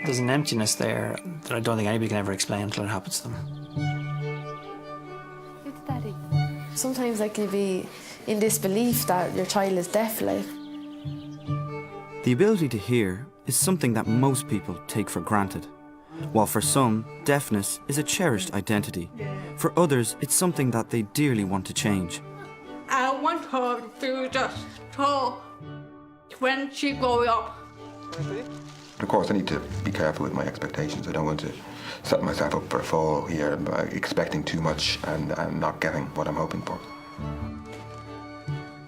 There's an emptiness there that I don't think anybody can ever explain until it happens to them. It's Daddy. Sometimes I can be in disbelief that your child is deaf, like. The ability to hear is something that most people take for granted. While for some, deafness is a cherished identity. For others, it's something that they dearly want to change. I want her to just talk when she grows up. Of course, I need to be careful with my expectations. I don't want to set myself up for a fall here by expecting too much and not getting what I'm hoping for.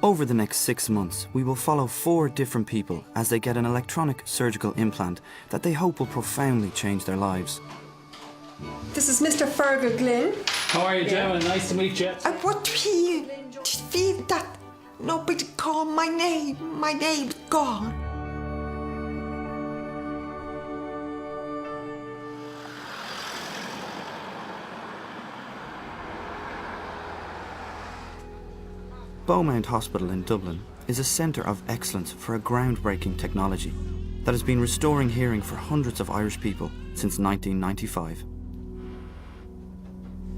Over the next 6 months, we will follow 4 different people as they get an electronic surgical implant that they hope will profoundly change their lives. This is Mr. Fergal Glynn. How are you, Gemma? Nice to meet you. I want to feel that nobody call my name. My name's gone. Beaumont Hospital in Dublin is a centre of excellence for a groundbreaking technology that has been restoring hearing for hundreds of Irish people since 1995.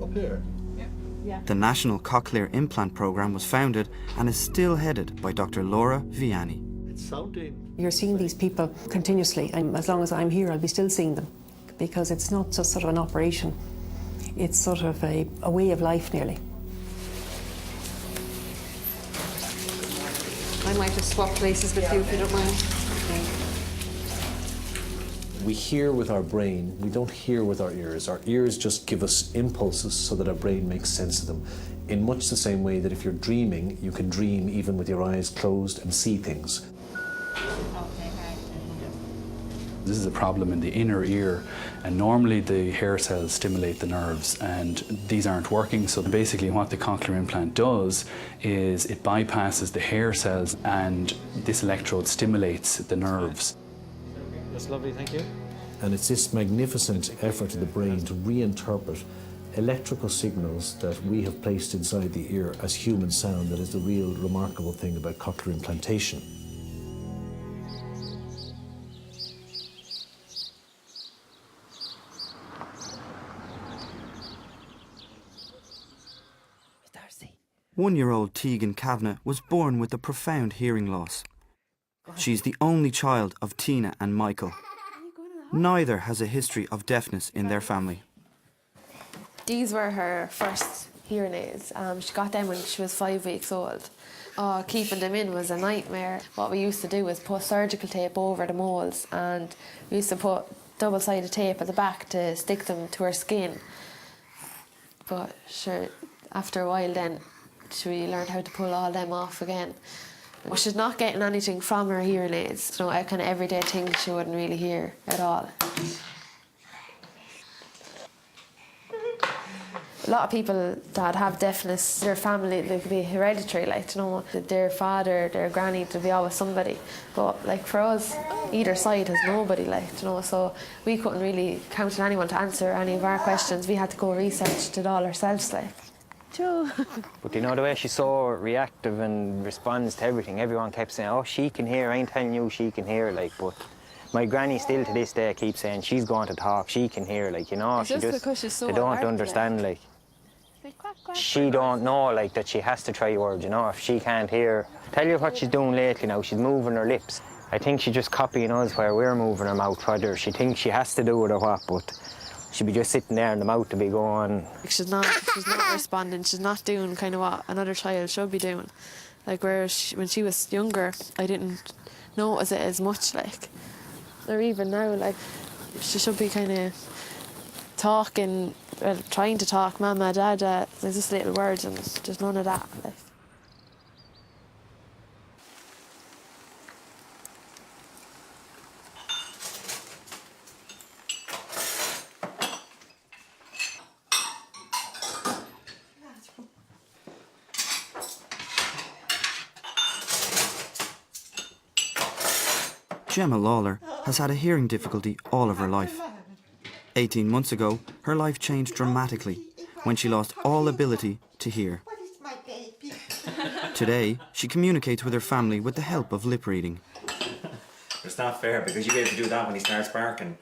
Up here? Yeah. The National Cochlear Implant Programme was founded and is still headed by Dr. Laura Vianney. It's sounding. You're seeing these people continuously, and as long as I'm here, I'll be still seeing them, because it's not just sort of an operation, it's sort of a way of life nearly. I might just swap places with you if you don't mind. We hear with our brain, we don't hear with our ears. Our ears just give us impulses so that our brain makes sense of them. In much the same way that if you're dreaming, you can dream even with your eyes closed and see things. This is a problem in the inner ear, and normally the hair cells stimulate the nerves, and these aren't working. So basically what the cochlear implant does is it bypasses the hair cells, and this electrode stimulates the nerves. That's lovely, thank you. And it's this magnificent effort of the brain to reinterpret electrical signals that we have placed inside the ear as human sound that is the real remarkable thing about cochlear implantation. One-year-old Tegan Kavanagh was born with a profound hearing loss. She's the only child of Tina and Michael. Neither has a history of deafness in their family. These were her first hearing aids. She got them when she was 5 weeks old. Keeping them in was a nightmare. What we used to do was put surgical tape over the moles, and we used to put double-sided tape at the back to stick them to her skin. But sure, after a while then, she learned how to pull all them off again. She's not getting anything from her hearing aids. You know, a kind of everyday thing she wouldn't really hear at all. A lot of people that have deafness, their family, they could be hereditary, like, you know, their father, their granny, there'll be always somebody. But like for us, either side has nobody, like, you know, so we couldn't really count on anyone to answer any of our questions. We had to go research it all ourselves, like. True. But you know, the way she's so reactive and responds to everything, everyone kept saying, oh, she can hear, I ain't telling you she can hear, like, but my granny still to this day keeps saying she's going to talk, she can hear, like, you know, it's just because she's so they don't alert, understand, like, quack, quack, she don't know, like, that she has to try words, you know, if she can't hear. Tell you what she's doing lately now, she's moving her lips. I think she's just copying us where we're moving her mouth, whether she thinks she has to do it or what, but she'd be just sitting there and the mouth to be going. She's not responding, she's not doing kind of what another child should be doing. Like, whereas when she was younger, I didn't notice it as much, like. Or even now, like, she should be kind of talking, trying to talk, mama, dada, there's just little words and there's none of that, like. Gemma Lawler has had a hearing difficulty all of her life. 18 months ago, her life changed dramatically when she lost all ability to hear. Today, she communicates with her family with the help of lip reading. It's not fair because you get to do that when he starts barking.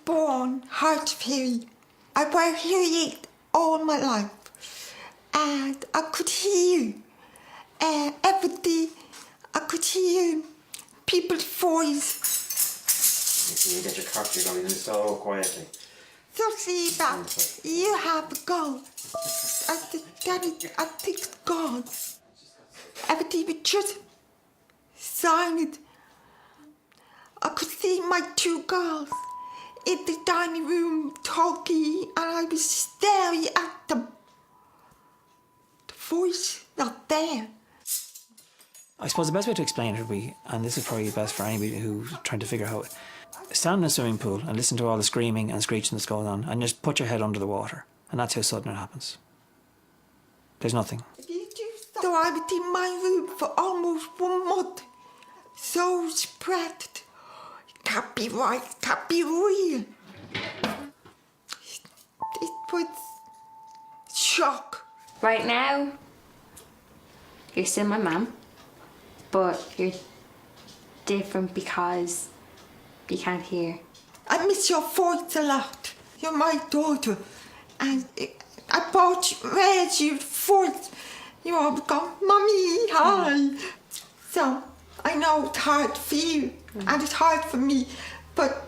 born hard of hearing. I wear hearing aid all my life, and I could hear everything. I could hear people's voice. If you get your cock, you're going to do so quietly. So see that you have a God. I think it's God. Everything was just silent. I could see my two girls in the dining room talking, and I was staring at them. The voice not there. I suppose the best way to explain it would be, and this is probably best for anybody who's trying to figure out, stand in a swimming pool and listen to all the screaming and screeching that's going on, and just put your head under the water, and that's how sudden it happens. There's nothing. So I was in my room for almost 1 month. So spread. It can't be right, it can't be real. It was shock. Right now, you're still my mum, but you're different because you can't hear. I miss your voice a lot. You're my daughter. And I bought your voice. You always go, Mommy, hi. So I know it's hard for you, and it's hard for me, but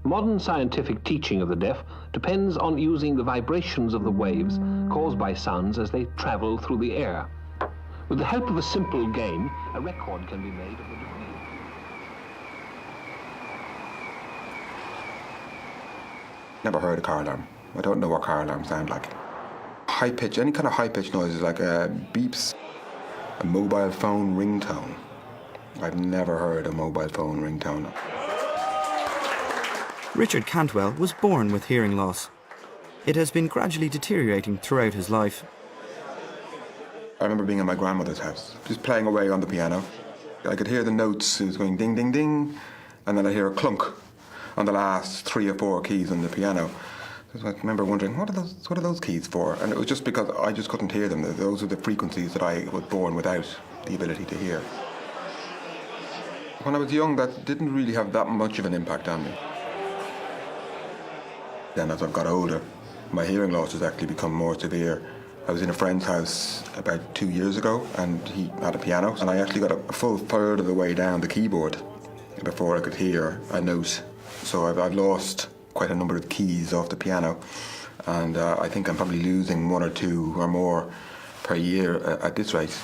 Modern scientific teaching of the deaf depends on using the vibrations of the waves caused by sounds as they travel through the air. With the help of a simple game, a record can be made of the degree. Never heard a car alarm. I don't know what car alarms sound like. High pitch, any kind of high pitch noises like beeps, a mobile phone ringtone. I've never heard a mobile phone ringtone. Richard Cantwell was born with hearing loss. It has been gradually deteriorating throughout his life. I remember being in my grandmother's house, just playing away on the piano. I could hear the notes, it was going ding, ding, ding, and then I'd hear a clunk on the last 3 or 4 keys on the piano. So I remember wondering, what are those keys for? And it was just because I just couldn't hear them. Those are the frequencies that I was born without the ability to hear. When I was young, that didn't really have that much of an impact on me. Then as I've got older, my hearing loss has actually become more severe. I was in a friend's house about 2 years ago, and he had a piano, and I actually got a full third of the way down the keyboard before I could hear a note. So I've lost quite a number of keys off the piano, and I think I'm probably losing 1 or 2 or more per year at this rate.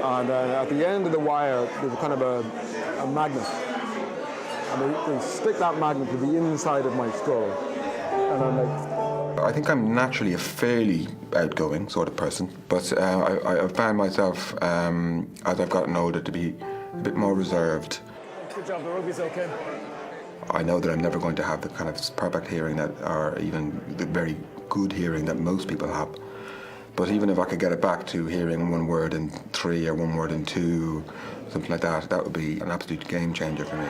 And at the end of the wire, there's kind of a magnet, and they stick that magnet to the inside of my skull, and I'm like... I think I'm naturally a fairly outgoing sort of person, but I've found myself, as I've gotten older, to be a bit more reserved. Good job, the rugby's okay. I know that I'm never going to have the kind of perfect hearing that, or even the very good hearing that most people have. But even if I could get it back to hearing 1 word in 3 or 1 word in 2, something like that, that would be an absolute game changer for me.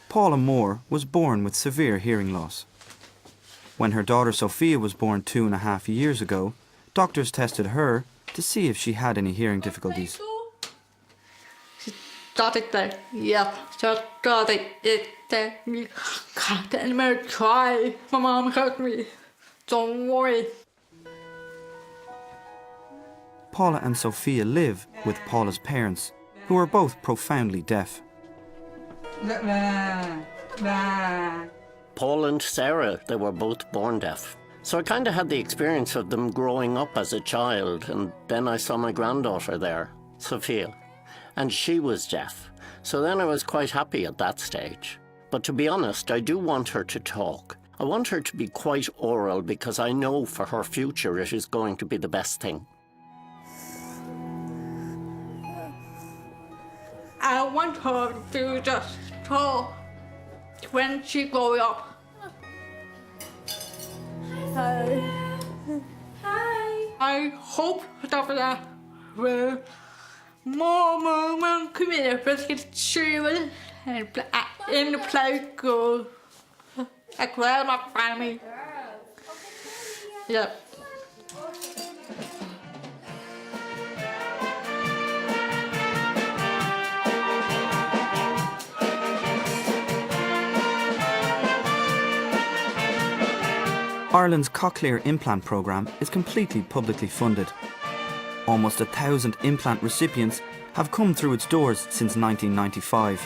Paula Moore was born with severe hearing loss. When her daughter Sophia was born 2.5 years ago, doctors tested her to see if she had any hearing difficulties. She started there, yeah. She started it there. You can't anymore try. My mom hurt me. Don't worry. Paula and Sophia live with Paula's parents, who are both profoundly deaf. Paul and Sarah, they were both born deaf. So I kind of had the experience of them growing up as a child, and then I saw my granddaughter there, Sophia, and she was deaf. So then I was quite happy at that stage. But to be honest, I do want her to talk. I want her to be quite oral because I know for her future it is going to be the best thing. I want her to do just so when she grows up. Hi. Hi. I hope that will more come in and get children and in the play school. I grab my family. Yeah. Ireland's Cochlear implant programme is completely publicly funded. Almost 1,000 implant recipients have come through its doors since 1995.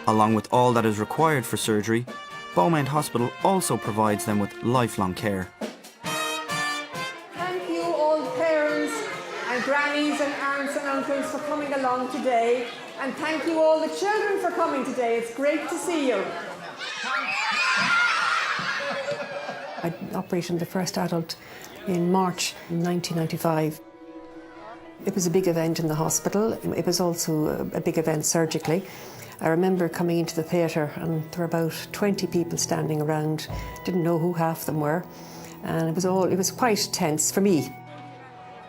Along with all that is required for surgery, Beaumont Hospital also provides them with lifelong care. Thank you all parents and grannies and aunts and uncles for coming along today, and thank you all the children for coming today. It's great to see you. I operated the first adult in March 1995. It was a big event in the hospital. It was also a big event surgically. I remember coming into the theatre and there were about 20 people standing around. Didn't know who half them were. And it was quite tense for me.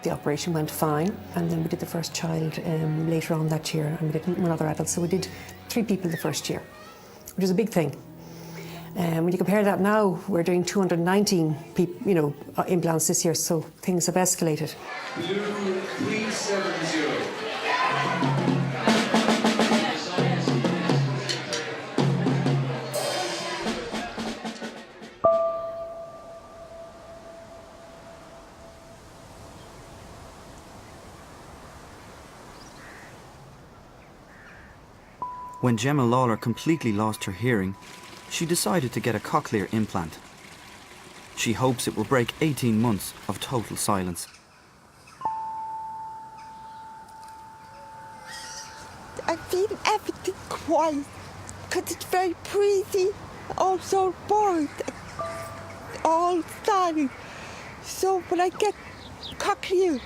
The operation went fine, and then we did the first child later on that year, and we did one other adult. So we did 3 people the first year, which was a big thing. When you compare that now, we're doing 219 implants this year, so things have escalated. Blue 370. When Gemma Lawler completely lost her hearing, she decided to get a cochlear implant. She hopes it will break 18 months of total silence. I feel everything quiet because it's very breezy, also bored, all silent. So when I get cochlear,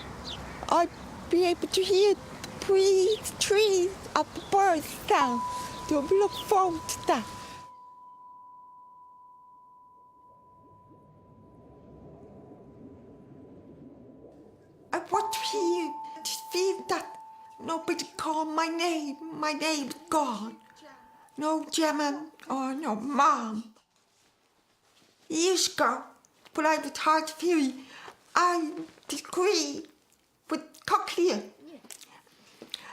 I'll be able to hear the breeze, trees, and the birds sound. So we look forward to that. I want to hear, just feel that nobody call my name. My name's gone. No Gemma or no Mom. Years ago, when I was hard of hearing, I disagreed with Cochlear.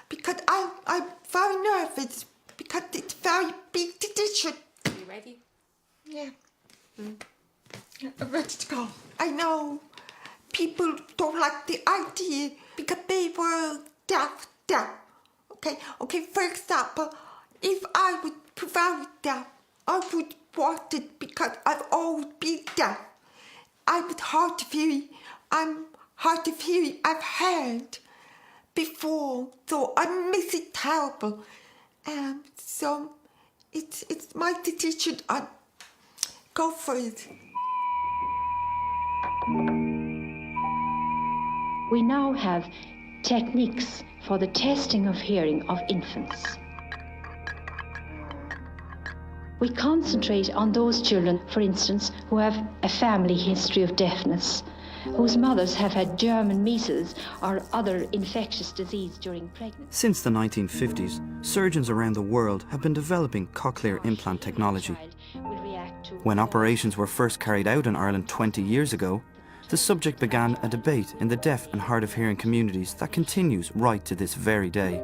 Because I'm very nervous, because it's a very big decision. Are you ready? Yeah. I'm ready to go. I know people don't like the idea because they were deaf. Okay, for example, if I was very deaf, I would want it because I've always been deaf. I was hard of hearing. I'm hard of hearing. I've heard before, so I miss it terrible. So it's my decision. I go for it. We now have techniques for the testing of hearing of infants. We concentrate on those children, for instance, who have a family history of deafness, whose mothers have had German measles or other infectious disease during pregnancy. Since the 1950s, surgeons around the world have been developing cochlear implant technology. When operations were first carried out in Ireland 20 years ago, the subject began a debate in the deaf and hard of hearing communities that continues right to this very day.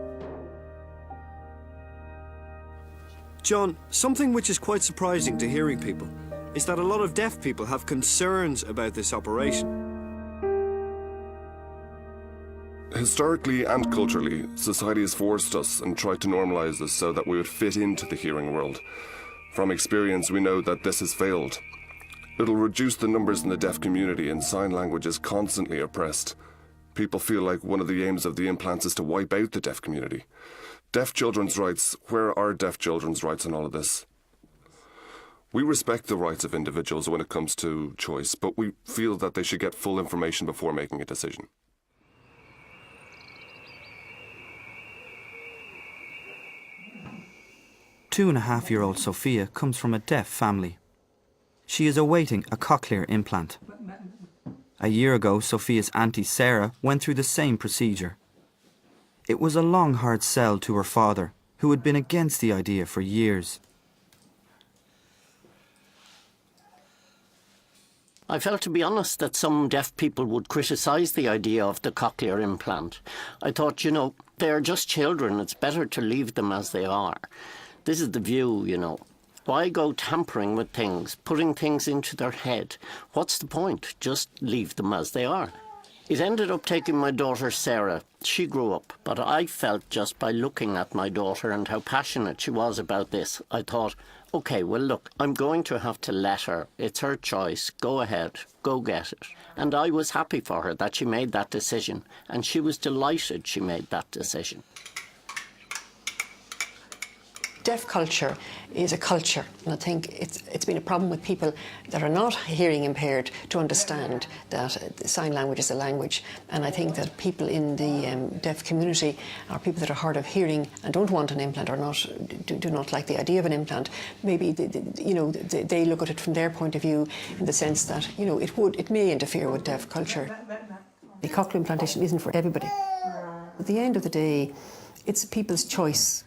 John, something which is quite surprising to hearing people is that a lot of deaf people have concerns about this operation. Historically and culturally, society has forced us and tried to normalise this so that we would fit into the hearing world. From experience, we know that this has failed. It'll reduce the numbers in the deaf community, and sign language is constantly oppressed. People feel like one of the aims of the implants is to wipe out the deaf community. Deaf children's rights, where are deaf children's rights in all of this? We respect the rights of individuals when it comes to choice, but we feel that they should get full information before making a decision. 2.5-year-old Sophia comes from a deaf family. She is awaiting a cochlear implant. A year ago, Sophia's auntie Sarah went through the same procedure. It was a long, hard sell to her father, who had been against the idea for years. I felt, to be honest, that some deaf people would criticise the idea of the cochlear implant. I thought, they're just children. It's better to leave them as they are. This is the view, Why go tampering with things, putting things into their head? What's the point? Just leave them as they are. It ended up taking my daughter Sarah. She grew up, but I felt just by looking at my daughter and how passionate she was about this, I thought, OK, well, look, I'm going to have to let her. It's her choice. Go ahead. Go get it. And I was happy for her that she made that decision. And she was delighted she made that decision. Deaf culture is a culture, and I think it's been a problem with people that are not hearing impaired to understand that sign language is a language. And I think that people in the deaf community, or people that are hard of hearing and don't want an implant, or do not like the idea of an implant, maybe they look at it from their point of view in the sense that it may interfere with deaf culture. The cochlear implantation isn't for everybody. At the end of the day, it's people's choice.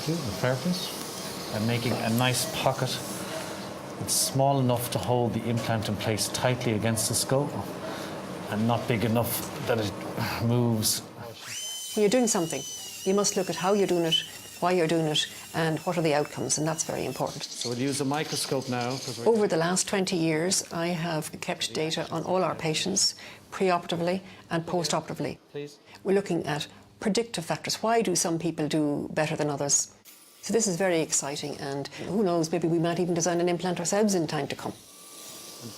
On purpose, and making a nice pocket. It's small enough to hold the implant in place tightly against the skull and not big enough that it moves. When you're doing something, you must look at how you're doing it, why you're doing it, and what are the outcomes, and that's very important. So we'll use a microscope now. Over the last 20 years, I have kept data on all our patients, pre-operatively and post-operatively. Please. We're looking at predictive factors. Why do some people do better than others? So this is very exciting, and who knows, maybe we might even design an implant ourselves in time to come.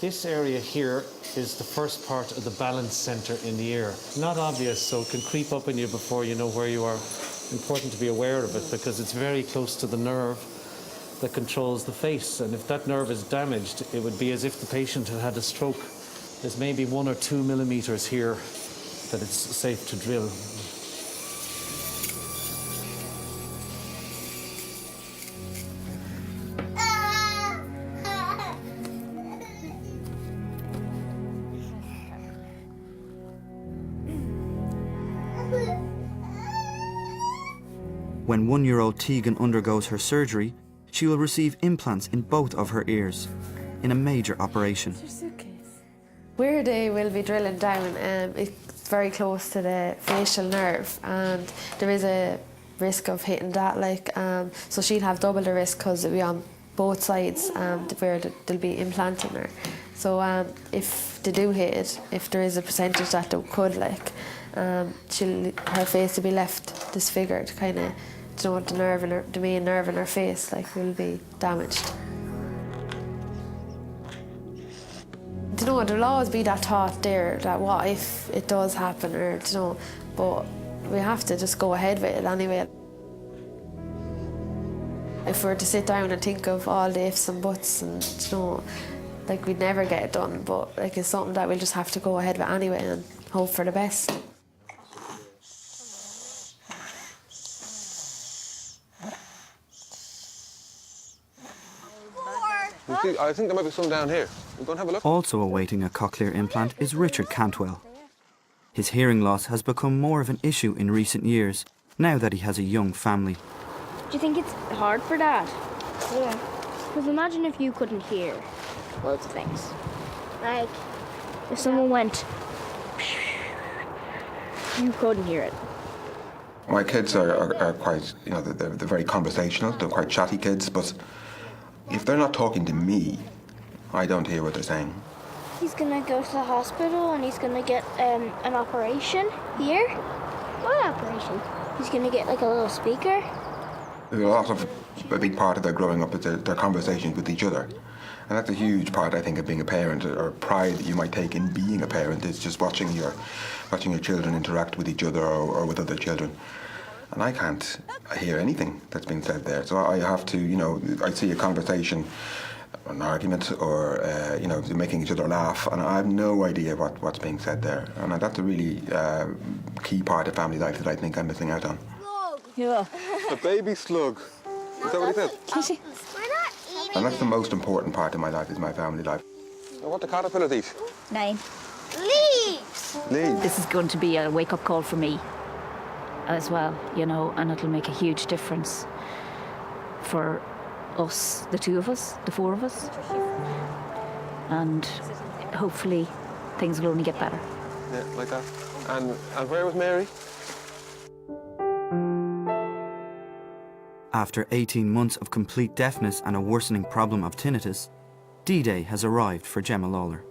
This area here is the first part of the balance centre in the ear. Not obvious, so it can creep up on you before you know where you are. Important to be aware of it because it's very close to the nerve that controls the face, and if that nerve is damaged, it would be as if the patient had had a stroke. There's maybe 1 or 2 millimetres here that it's safe to drill. When 1-year-old Tegan undergoes her surgery, she will receive implants in both of her ears in a major operation. Where they will be drilling down, it's very close to the facial nerve, and there is a risk of hitting that. So she'll have double the risk because it'll be on both sides where they'll be implanting her. So if they do hit it, if there is a percentage that they could, her face will be left disfigured, kind of. The main nerve in her face will be damaged. There'll always be that thought there that what if it does happen, but we have to just go ahead with it anyway. If we were to sit down and think of all the ifs and buts, and we'd never get it done, but it's something that we'll just have to go ahead with anyway and hope for the best. I think there might be some down here. We'll go and have a look. Also awaiting a cochlear implant is Richard Cantwell. His hearing loss has become more of an issue in recent years, now that he has a young family. Do you think it's hard for Dad? Yeah. Because imagine if you couldn't hear loads of things. Like, if someone went, you couldn't hear it. My kids are quite, they're very conversational. They're quite chatty kids, but If they're not talking to me, I don't hear what they're saying. He's gonna go to the hospital and he's gonna get an operation here. What operation? He's gonna get like a little speaker. A big part of their growing up is their conversations with each other. And that's a huge part, I think, of being a parent, or pride that you might take in being a parent, is just watching your children interact with each other or with other children. And I can't hear anything that's being said there. So I have to, I see a conversation, an argument, or, making each other laugh, and I have no idea what's being said there. And that's a really key part of family life that I think I'm missing out on. Yeah. A baby slug. Is that what he said? Kitty. And that's the most important part of my life, is my family life. What do caterpillars eat? 9. Leaves! Leaves. This is going to be a wake-up call for me as well, and it'll make a huge difference for us, the 2 of us, the 4 of us. And hopefully things will only get better. Yeah, like that. And where was Mary? After 18 months of complete deafness and a worsening problem of tinnitus, D-Day has arrived for Gemma Lawler.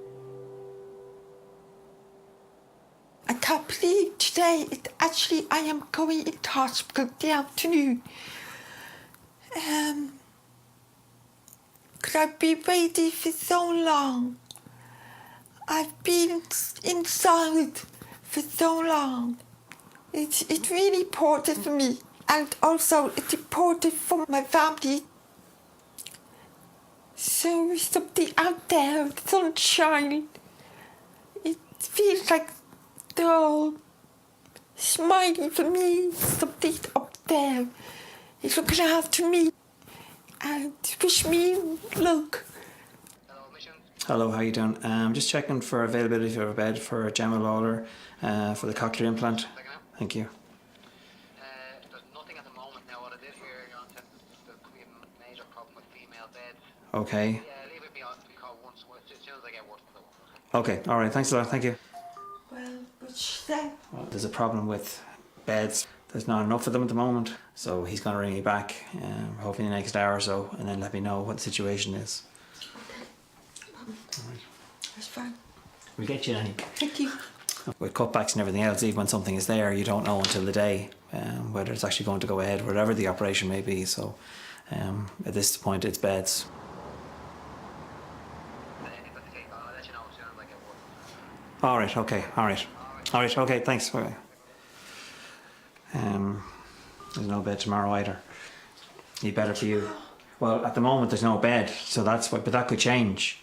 I can't believe today, I am going into hospital the afternoon. Because I've been waiting for so long. I've been inside for so long. It's really important for me. And also, it's important for my family. So something out there, sunshine. It feels like they're all smiling for me. Something up there is looking after me and wish me luck. Hello, how you doing? Just checking for availability for a bed for Gemma Lawler for the Cochlear implant. Thank you. Okay. Okay, all right, thanks a lot, thank you. Well, what's she saying? Well, there's a problem with beds. There's not enough of them at the moment, so he's going to ring me back, hopefully in the next hour or so, and then let me know what the situation is. All right. That's fine. We'll get you any. Thank you. With cutbacks and everything else, even when something is there, you don't know until the day whether it's actually going to go ahead, whatever the operation may be. So at this point, it's beds. All right, okay, all right. All right, okay, thanks. Okay. There's no bed tomorrow either. Be better for you. Well, at the moment there's no bed, so that's what, but that could change.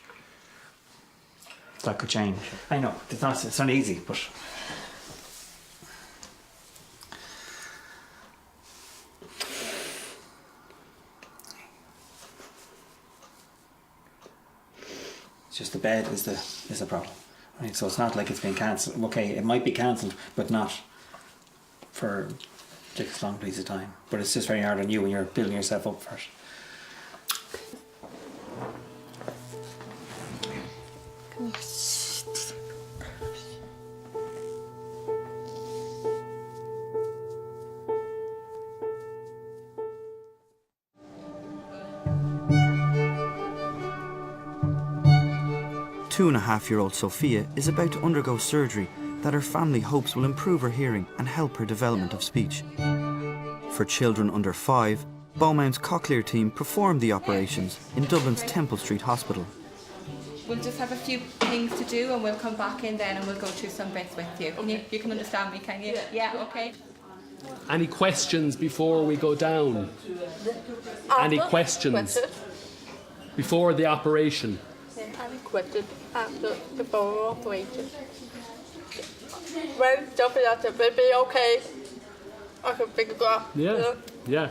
That could change. I know, it's not easy, but... It's just the bed is the problem. Right, so it's not like it's been cancelled. Okay, it might be cancelled, but not for a long piece of time. But it's just very hard on you when you're building yourself up for it. 2.5-year-old Sophia is about to undergo surgery that her family hopes will improve her hearing and help her development of speech. For children under 5, Beaumont's Cochlear team performed the operations in Dublin's Temple Street Hospital. We'll just have a few things to do and we'll come back in then and we'll go through some bits with you. Okay. You can understand me, can you? Yeah, okay. Any questions before we go down? Any questions before the operation? Any questions before operation? When something else will be okay, I can figure it out. Yeah.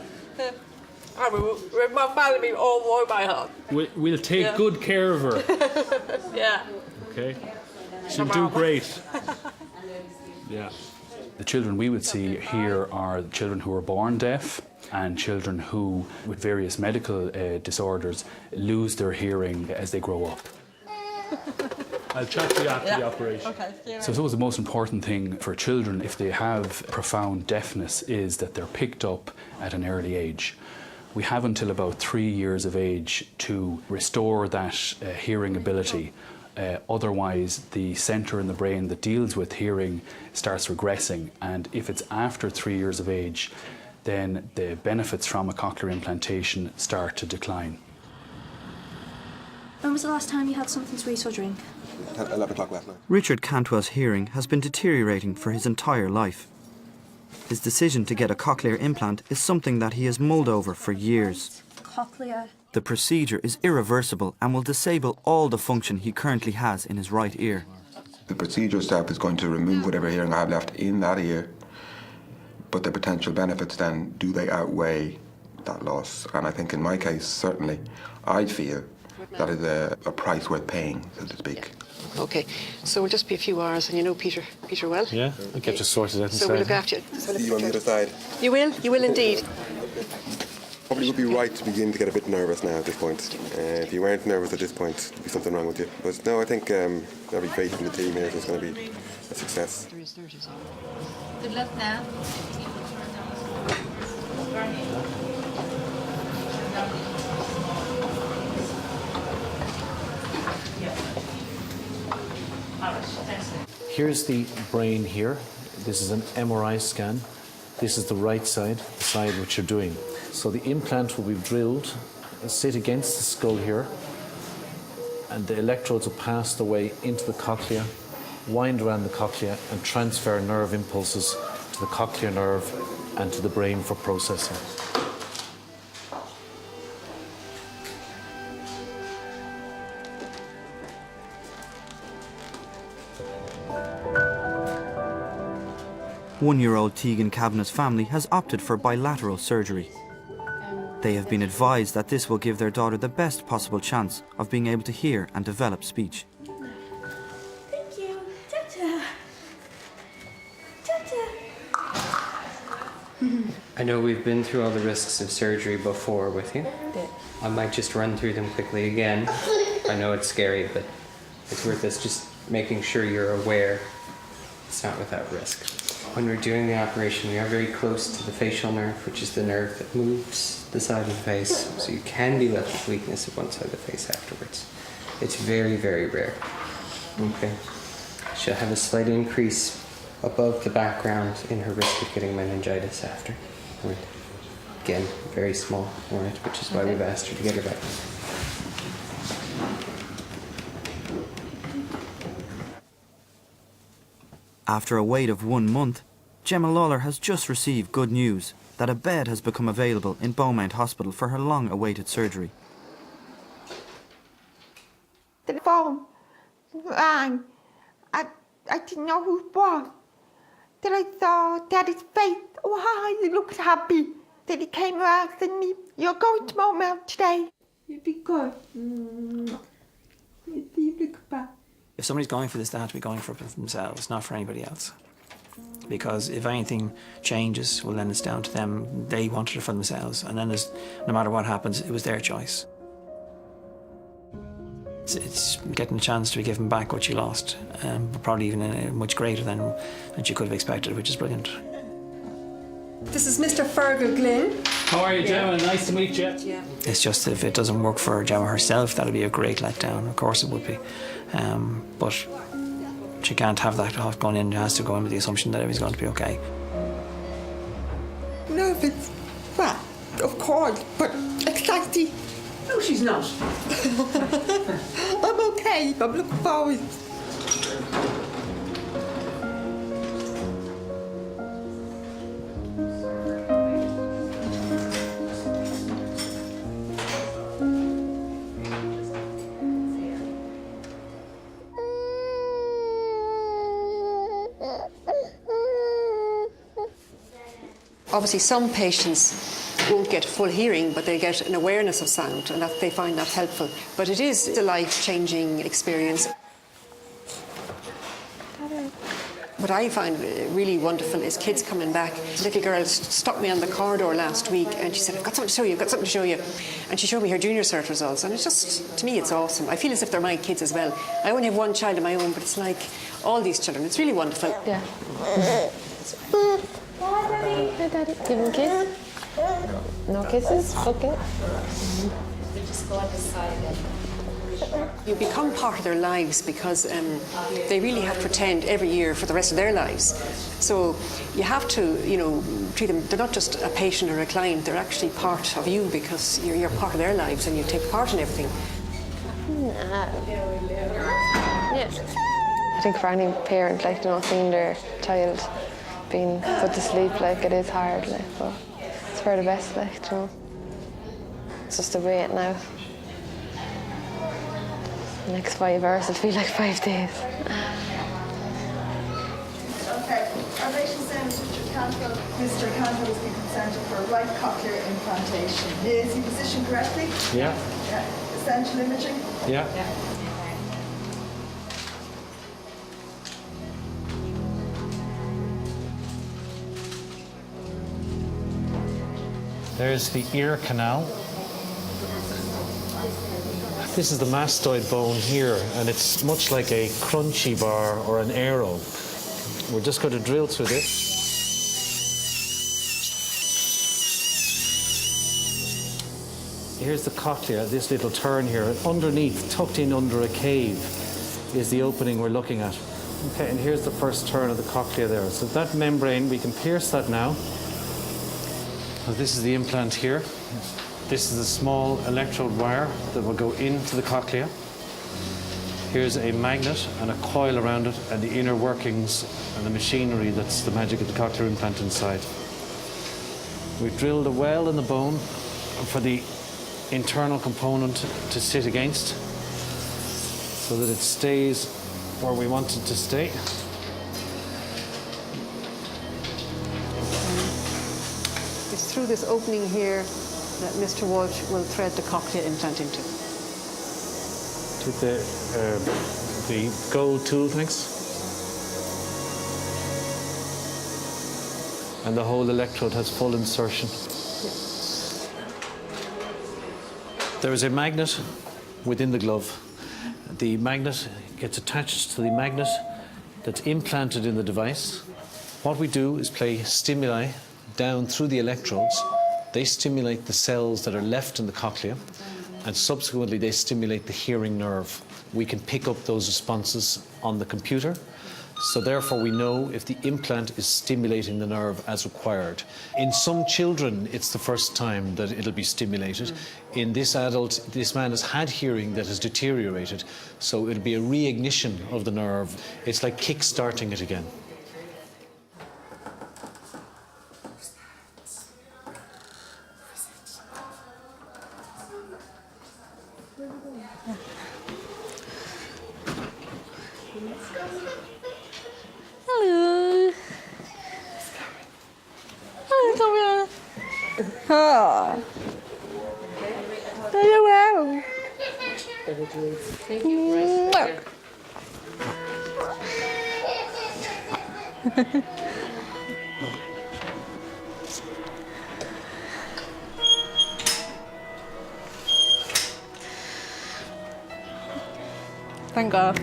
I will with my family all over my heart. We'll take good care of her. Yeah. Okay. She'll do great. Yeah. The children we would see here are children who are born deaf and children who, with various medical disorders, lose their hearing as they grow up. I'll chat to you after the operation. Okay. So I suppose the most important thing for children, if they have profound deafness, is that they're picked up at an early age. We have until about 3 years of age to restore that hearing ability. Otherwise, the centre in the brain that deals with hearing starts regressing, and if it's after 3 years of age, then the benefits from a cochlear implantation start to decline. When was the last time you had something to eat or drink? 11 o'clock last night. Richard Cantwell's hearing has been deteriorating for his entire life. His decision to get a cochlear implant is something that he has mulled over for years. Cochlear. The procedure is irreversible and will disable all the function he currently has in his right ear. The procedure itself is going to remove whatever hearing I have left in that ear, but the potential benefits then, do they outweigh that loss? And I think in my case, certainly, I feel that is a price worth paying, so to speak. Okay, so we'll just be a few hours, and you know Peter well? Yeah, I'll get you sorted out inside. So we'll look after you. See you on the other side. You will indeed. Probably would be right to begin to get a bit nervous now at this point. If you weren't nervous at this point, there'd be something wrong with you. But no, I think every faith in the team here is just going to be a success. Good luck now. Here's the brain here. This is an MRI scan. This is the right side, the side which you're doing. So the implant will be drilled, sit against the skull here, and the electrodes will pass the way into the cochlea, wind around the cochlea, and transfer nerve impulses to the cochlear nerve and to the brain for processing. One-year-old Tegan Kavanagh's family has opted for bilateral surgery. They have been advised that this will give their daughter the best possible chance of being able to hear and develop speech. Thank you. Ta-ta. Ta-ta. I know we've been through all the risks of surgery before with you. I might just run through them quickly again. I know it's scary, but it's worth us just making sure you're aware it's not without risk. When we're doing the operation, we are very close to the facial nerve, which is the nerve that moves the side of the face, so you can be left with weakness of one side of the face afterwards. It's very, very rare. Okay. She'll have a slight increase above the background in her risk of getting meningitis after. Right. Again, very small, right, which is why we've asked her to get her back. After a wait of 1 month, Gemma Lawler has just received good news that a bed has become available in Beaumont Hospital for her long-awaited surgery. The phone rang. I didn't know who it was. Then I saw Daddy's face. Oh, hi, he looked happy. Then he came around and me, you're going to Beaumont today. You'll be good. You look back. If somebody's going for this, they have to be going for it themselves, not for anybody else. Because if anything changes, well, then it's down to them. They wanted it for themselves, and then no matter what happens, it was their choice. It's getting a chance to be given back what you lost, but probably even much greater than you could have expected, which is brilliant. This is Mr. Fergal Glynn. How are you, Gemma? Nice to meet you. Yeah. It's just if it doesn't work for Gemma herself, that'll be a great letdown. Of course it would be. But she can't have that going in. She has to go in with the assumption that everything's going to be okay. Nervous. Well, of course, but excited. No, she's not. I'm okay. I'm looking forward. Obviously, some patients won't get full hearing, but they get an awareness of sound, and that they find that helpful. But it is a life-changing experience. What I find really wonderful is kids coming back. A little girl stopped me on the corridor last week, and she said, I've got something to show you, I've got something to show you. And she showed me her junior cert results, and it's just, to me, it's awesome. I feel as if they're my kids as well. I only have one child of my own, but it's like all these children. It's really wonderful. Yeah. Hi, Daddy. Hi, Daddy. Give him a kiss. No kisses? Okay. We just go on this side again. You become part of their lives because they really have to attend every year for the rest of their lives. So you have to, treat them, they're not just a patient or a client, they're actually part of you because you're part of their lives and you take part in everything. Yes. I think for any parent, seeing their child being put to sleep, it is hard, but it's for the best, It's just a wait now. The next 5 hours will feel like 5 days. Okay, our patient's name is Mr. Cantwell. Mr. Cantwell has been consented for right cochlear implantation. Is he positioned correctly? Yeah. Yeah. Essential imaging? Yeah. There's the ear canal. This is the mastoid bone here, and it's much like a crunchy bar or an arrow. We're just going to drill through this. Here's the cochlea, this little turn here, and underneath, tucked in under a cave, is the opening we're looking at. Okay, and here's the first turn of the cochlea there. So that membrane, we can pierce that now. So this is the implant here. This is a small electrode wire that will go into the cochlea. Here's a magnet and a coil around it, and the inner workings and the machinery that's the magic of the cochlear implant inside. We've drilled a well in the bone for the internal component to sit against so that it stays where we want it to stay. It's through this opening here that Mr. Walsh will thread the cochlear implant into. To the gold tool, thanks. And the whole electrode has full insertion. There is a magnet within the glove. The magnet gets attached to the magnet that's implanted in the device. What we do is play stimuli down through the electrodes. They stimulate the cells that are left in the cochlea, and subsequently they stimulate the hearing nerve. We can pick up those responses on the computer, so therefore we know if the implant is stimulating the nerve as required. In some children, it's the first time that it'll be stimulated. In this adult, this man has had hearing that has deteriorated, so it'll be a reignition of the nerve. It's like kick-starting it again. Hello. Hi, come here. Oh. Very well. Thank you. Thank God.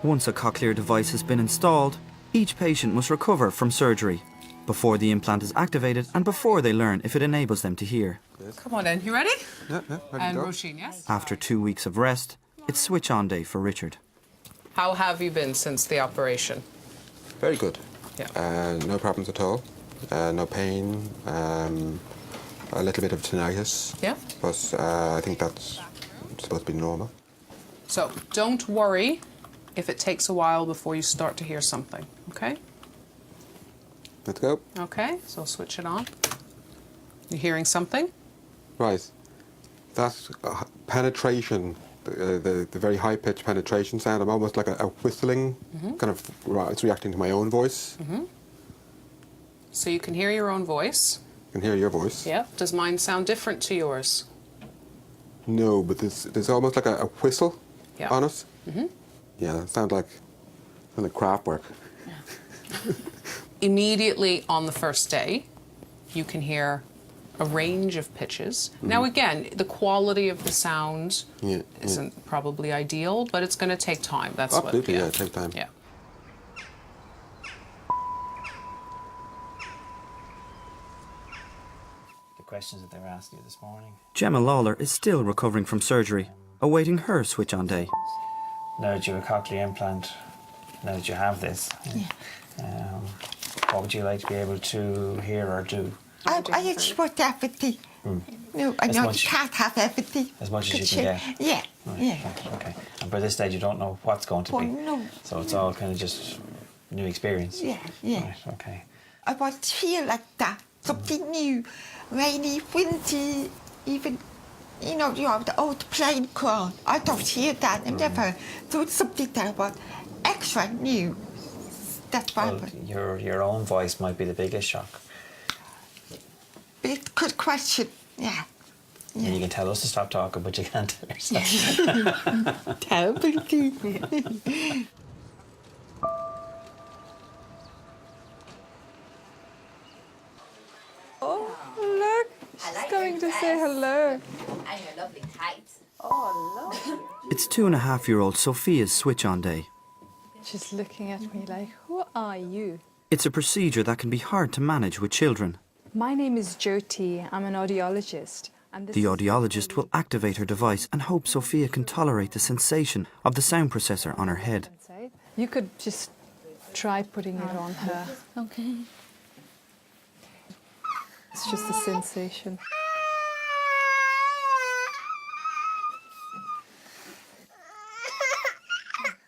Once a cochlear device has been installed, each patient must recover from surgery before the implant is activated and before they learn if it enables them to hear. Come on in, you ready? Yeah, ready And to go. Roisin, yes? After 2 weeks of rest, it's switch-on day for Richard. How have you been since the operation? Very good. Yeah. No problems at all. No pain. A little bit of tinnitus. Yeah. But I think that's supposed to be normal. So don't worry if it takes a while before you start to hear something, okay? Let's go. Okay, so switch it on. You hearing something? Right. That's penetration, the very high-pitched penetration sound. I'm almost like a whistling, kind of, it's reacting to my own voice. So you can hear your own voice. I can hear your voice. Yeah. Does mine sound different to yours? No, but there's almost like a whistle Yeah. on it. Yeah, it sounds like craft work. Immediately on the first day, you can hear a range of pitches. Now again, the quality of the sound isn't probably ideal, but it's going to take time. That's Absolutely, what, yeah, take time. Yeah. The questions that they were asking you this morning. Gemma Lawler is still recovering from surgery, awaiting her switch-on day. Now that you have a cochlear implant, now that you have this, what would you like to be able to hear or do? I just want everything. No, I know you can't have everything. As much as you can get? Yeah, Right, yeah. Okay. And by this stage you don't know what's going to be? No. So it's all kind of just new experience? Yeah, yeah. Right, okay. I want to feel like that, something new, rainy, windy, even, you know, the old plane call. I don't hear that, I never. So it's something that I want extra new. That's why. Well, your own voice might be the biggest shock. Big good question, yeah. And you can tell us to stop talking, but you can't tell yourself. Terrible thing. Oh, look. She's coming to say hello. And your lovely tights. Oh, lovely. It's 2.5-year-old Sophia's switch-on day. She's looking at me like, who are you? It's a procedure that can be hard to manage with children. My name is Jyoti. I'm an audiologist. And The audiologist will activate her device and hope Sophia can tolerate the sensation of the sound processor on her head. You could just try putting it on her. Okay. It's just a sensation.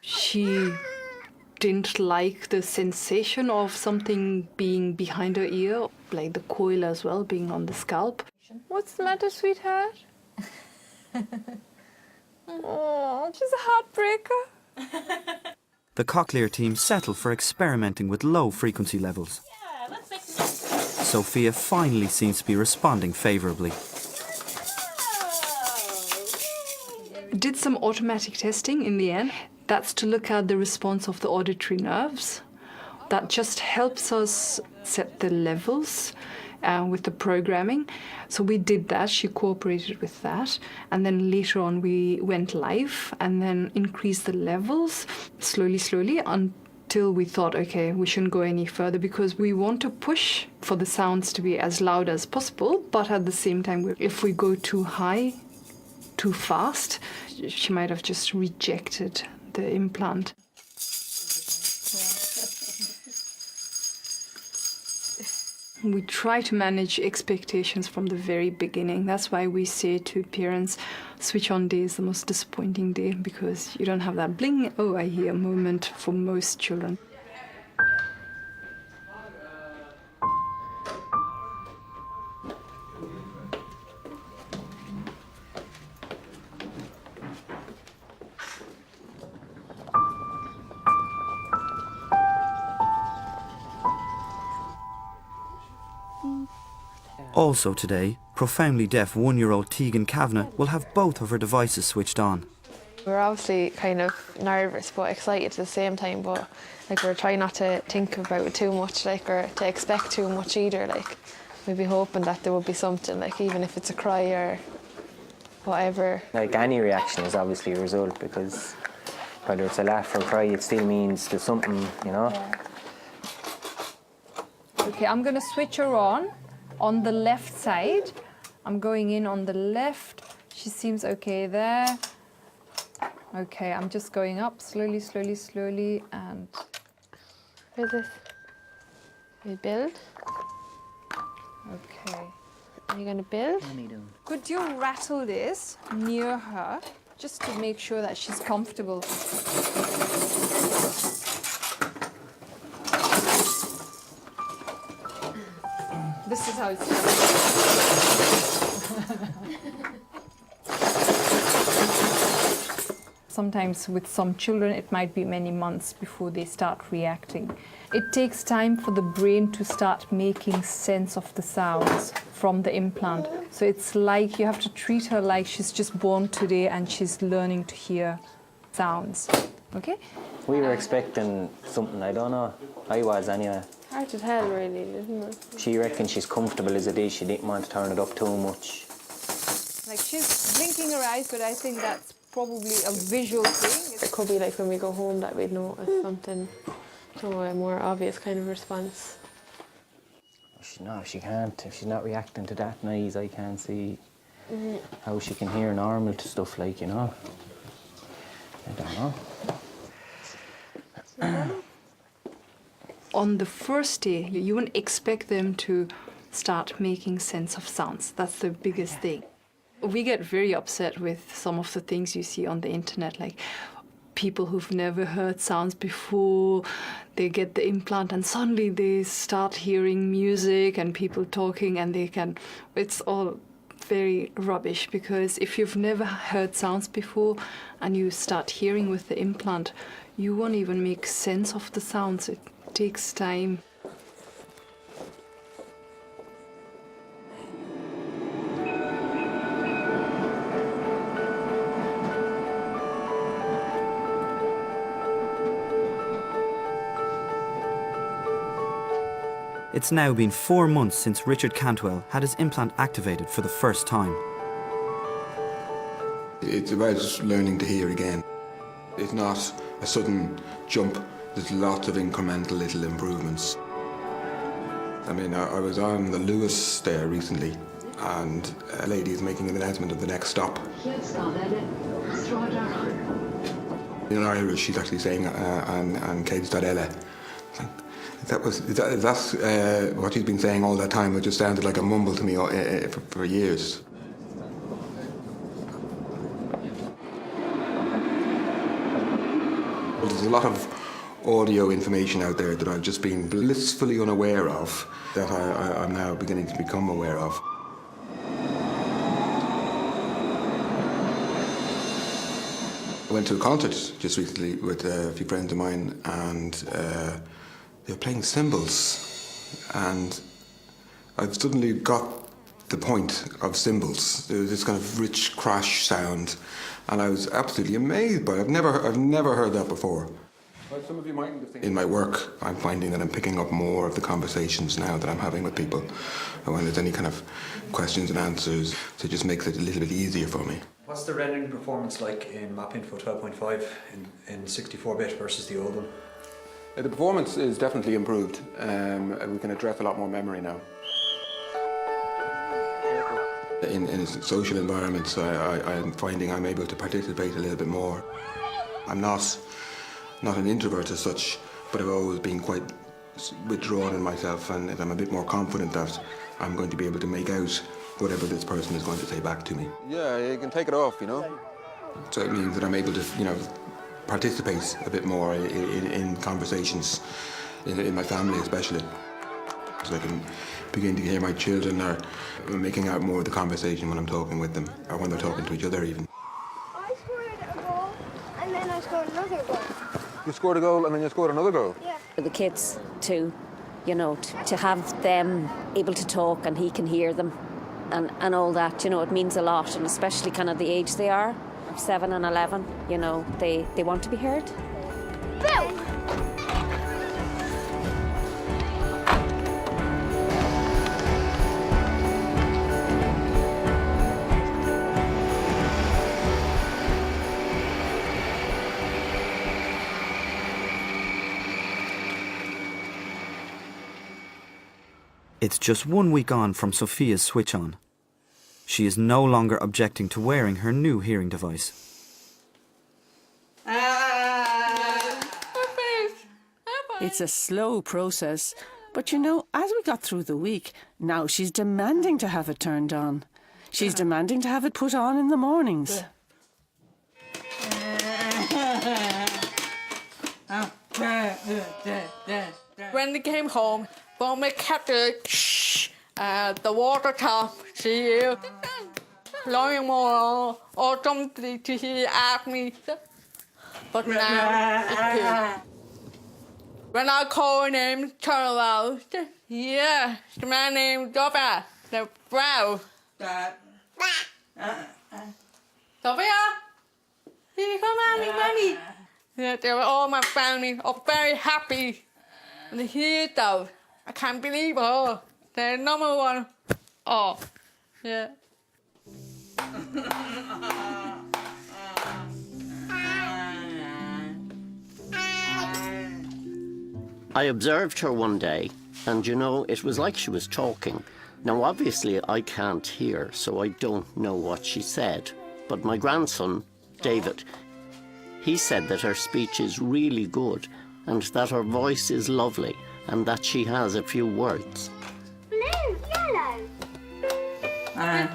She didn't like the sensation of something being behind her ear, like the coil as well being on the scalp. What's the matter, sweetheart? Oh, she's a heartbreaker. The Cochlear team settle for experimenting with low frequency levels. Sophia finally seems to be responding favourably. Did some automatic testing in the end. That's to look at the response of the auditory nerves. That just helps us set the levels with the programming. So we did that, she cooperated with that. And then later on we went live and then increased the levels slowly until we thought, okay, we shouldn't go any further because we want to push for the sounds to be as loud as possible. But at the same time, if we go too high, too fast, she might have just rejected the implant. We try to manage expectations from the very beginning. That's why we say to parents, switch on day is the most disappointing day because you don't have that bling, oh, I hear moment for most children. Also today, profoundly deaf 1-year-old Tegan Kavanagh will have both of her devices switched on. We're obviously kind of nervous but excited at the same time, but like we're trying not to think about it too much, like, or to expect too much either. Like, we'd be hoping that there would be something, like even if it's a cry or whatever. Like any reaction is obviously a result because whether it's a laugh or cry, it still means there's something, you know. Yeah. Okay, I'm going to switch her on the left side. I'm going in on the left. She seems okay there. Okay, I'm just going up slowly, and... What is this? We build. Okay. Are you going to build? Could you rattle this near her, just to make sure that she's comfortable? This is how it's done. Sometimes with some children, it might be many months before they start reacting. It takes time for the brain to start making sense of the sounds from the implant. So it's like you have to treat her like she's just born today and she's learning to hear sounds. Okay? We were expecting something, I don't know. I was anyway. Hard to tell, really, isn't it? She reckons she's comfortable as it is. She didn't want to turn it up too much. Like, she's blinking her eyes, but I think that's probably a visual thing. It could be like when we go home that we'd notice something, so a more obvious kind of response. No, she can't. If she's not reacting to that noise, I can't see how she can hear normal to stuff like, you know. I don't know. On the first day, you wouldn't expect them to start making sense of sounds. That's the biggest thing. We get very upset with some of the things you see on the internet, like people who've never heard sounds before, they get the implant and suddenly they start hearing music and people talking and it's all very rubbish, because if you've never heard sounds before and you start hearing with the implant, you won't even make sense of the sounds. It takes time. It's now been 4 months since Richard Cantwell had his implant activated for the first time. It's about learning to hear again. It's not a sudden jump. There's lots of incremental little improvements. I mean, I was on the Lewis there recently, and a lady is making an announcement of the next stop. In Irish, she's actually saying an Céid Ella. That's what she's been saying all that time. It just sounded like a mumble to me for years. Well, there's a lot of audio information out there that I've just been blissfully unaware of, that I'm now beginning to become aware of. I went to a concert just recently with a few friends of mine, and they were playing cymbals, and I've suddenly got the point of cymbals. There was this kind of rich crash sound, and I was absolutely amazed by it. I've never heard that before. Well, some of you mightn't have In my work, I'm finding that I'm picking up more of the conversations now that I'm having with people. And when there's any kind of questions and answers, so it just makes it a little bit easier for me. What's the rendering performance like in MapInfo 12.5 in 64-bit versus the old one? The performance is definitely improved. We can address a lot more memory now. In social environments, I'm finding I'm able to participate a little bit more. I'm not an introvert as such, but I've always been quite withdrawn in myself, and I'm a bit more confident that I'm going to be able to make out whatever this person is going to say back to me. Yeah, you can take it off, you know. So it means that I'm able to, participate a bit more in conversations, in my family especially. So I can begin to hear my children are making out more of the conversation when I'm talking with them, or when they're talking to each other even. I scored a goal and then I scored another goal. You scored a goal and then you scored another goal? Yeah. For the kids too, to have them able to talk and he can hear them and all that, it means a lot, and especially kind of the age they are, 7 and 11, they want to be heard. Bill! It's just 1 week on from Sophia's switch on. She is no longer objecting to wearing her new hearing device. It's a slow process, but as we got through the week, now she's demanding to have it turned on. She's demanding to have it put on in the mornings. When we came home, when we kept the water tap, she blowing more or something to he asked me. But now it's good. When I call her name, turn around. Yeah, my name Sophia, the brown. Sophia, here you come, mommy. Yeah, they were all my family are very happy. And here though, I can't believe her. They're number one. Oh, yeah. I observed her one day, and you know, it was like she was talking. Now, obviously, I can't hear, so I don't know what she said. But my grandson, David, he said that her speech is really good, and that her voice is lovely, and that she has a few words. Blue, yellow.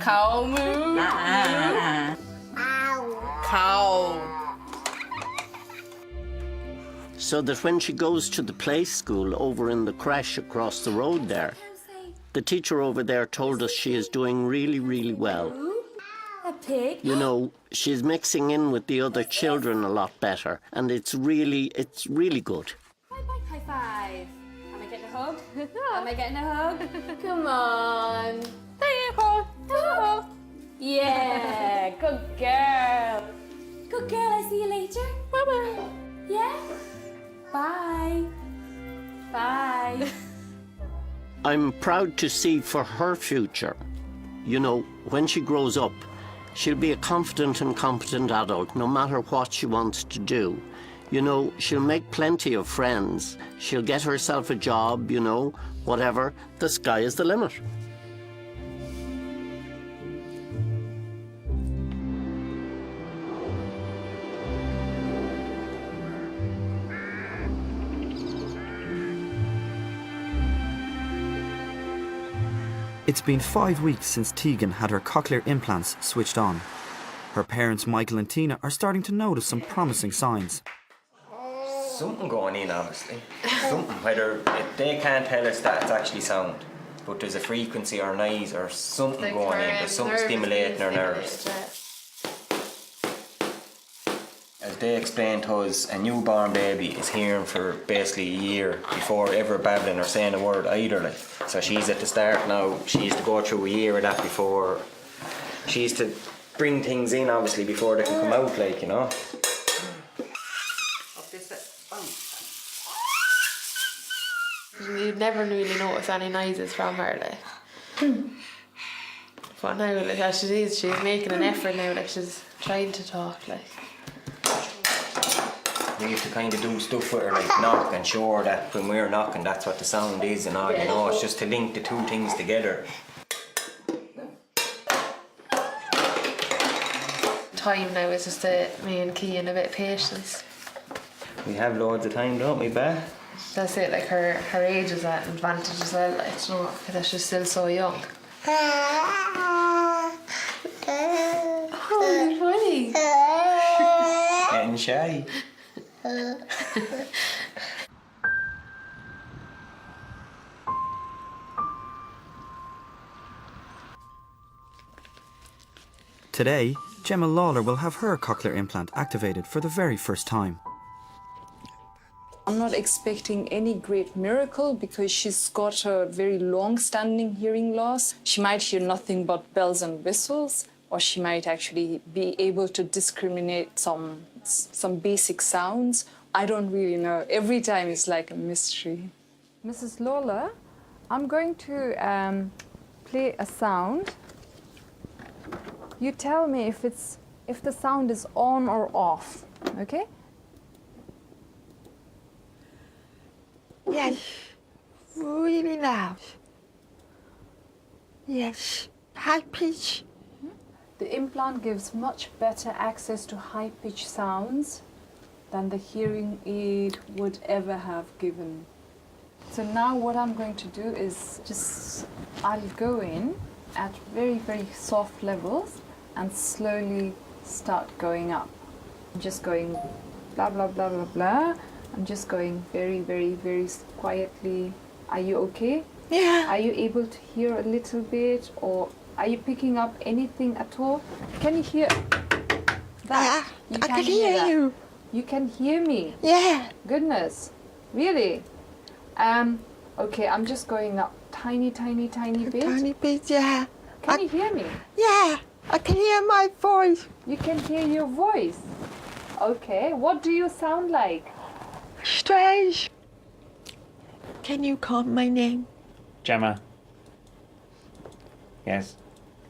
Cow moo. Cow. So that when she goes to the play school over in the creche across the road there, the teacher over there told us she is doing really, really well. A pig. You know, she's mixing in with the other children a lot better, and it's really good. High five. Am I getting a hug? Am I getting a hug? Come on. Yeah, good girl. Good girl, I'll see you later. Bye-bye. Yeah? Bye. Bye. I'm proud to see for her future. You know, when she grows up, she'll be a confident and competent adult no matter what she wants to do. You know, she'll make plenty of friends. She'll get herself a job, you know, whatever. The sky is the limit. It's been 5 weeks since Tegan had her cochlear implants switched on. Her parents, Michael and Tina, are starting to notice some promising signs. Something going in, obviously. Something, whether they can't tell us that it's actually sound, but there's a frequency or noise or something Like going in. her, There's something nerves stimulating her being nerves. stimulated. As they explained to us, a newborn baby is hearing for basically a year before ever babbling or saying a word either. Like. So she's at the start now. She used to go through a year of that before. She used to bring things in, obviously, before they can come out, like, you know. You'd never really notice any noises from her, like. But now, like, as she's making an effort now, like, she's trying to talk, like. We used to kind of do stuff with her, like knock and show her that when we're knocking, that's what the sound is and all, you know. It's just to link the two things together. Time now is just me and Cian a bit of patience. We have loads of time, don't we, Beth? That's it, like her age is at an advantage as well, like, you know, because she's still so young. Oh, you're funny. Getting shy. Today, Gemma Lawler will have her cochlear implant activated for the very first time. I'm not expecting any great miracle because she's got a very long-standing hearing loss. She might hear nothing but bells and whistles, or she might actually be able to discriminate some basic sounds. I don't really know. Every time it's like a mystery. Mrs. Lawler, I'm going to play a sound. You tell me if the sound is on or off, okay? Yes, really loud. Yes, high pitch. The implant gives much better access to high-pitched sounds than the hearing aid would ever have given. So now what I'm going to do is I'll go in at very, very soft levels and slowly start going up. I'm just going blah, blah, blah, blah, blah. I'm just going very, very, very quietly. Are you okay? Yeah. Are you able to hear a little bit, or are you picking up anything at all? Can you hear that? I can hear that. you. You can hear me? Yeah. Goodness. Really? Okay, I'm just going up tiny, tiny, tiny bit. Tiny bit, yeah. Can you hear me? Yeah, I can hear my voice. You can hear your voice? Okay, what do you sound like? Strange. Can you call my name? Gemma. Yes.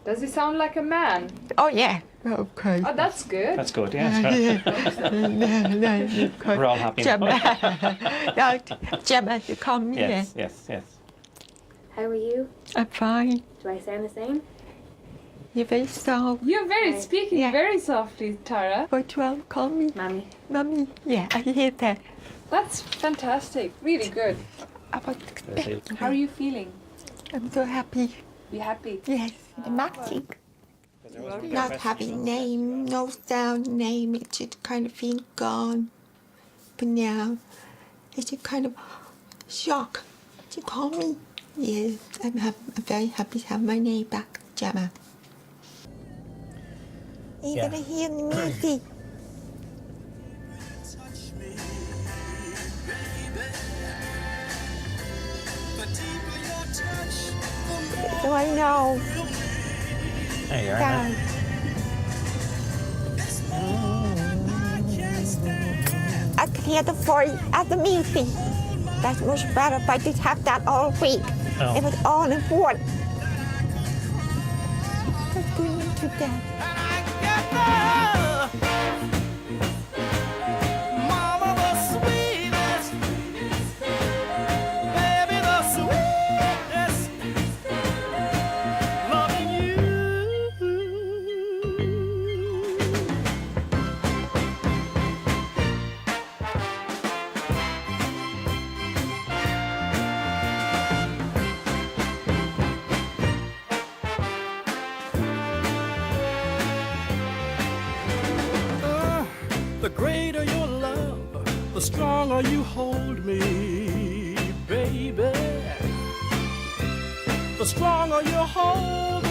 Does he sound like a man? Oh, yeah. Okay. Oh, that's good. That's good, yeah. We're all happy. Gemma. No, Gemma, you call me. Yes. How are you? I'm fine. Do I sound the same? You're very soft. You're very speaking very softly, Tara. What you all call me? Mommy. Mommy. Yeah, I hear that. That's fantastic. Really good. How are you feeling? I'm so happy. You happy? Yes. The magic. Not having name, no sound name, it's just kind of being gone. But now, it's a kind of shock. You call me? Yes, I'm very happy to have my name back, Gemma. You're gonna hear the music. So I know. There you are. Down. I could hear the voice of the music. That's much better, but I did have that all week. Oh. It was all in one. Let's go into that. The greater your love, the stronger you hold me, baby. The stronger you hold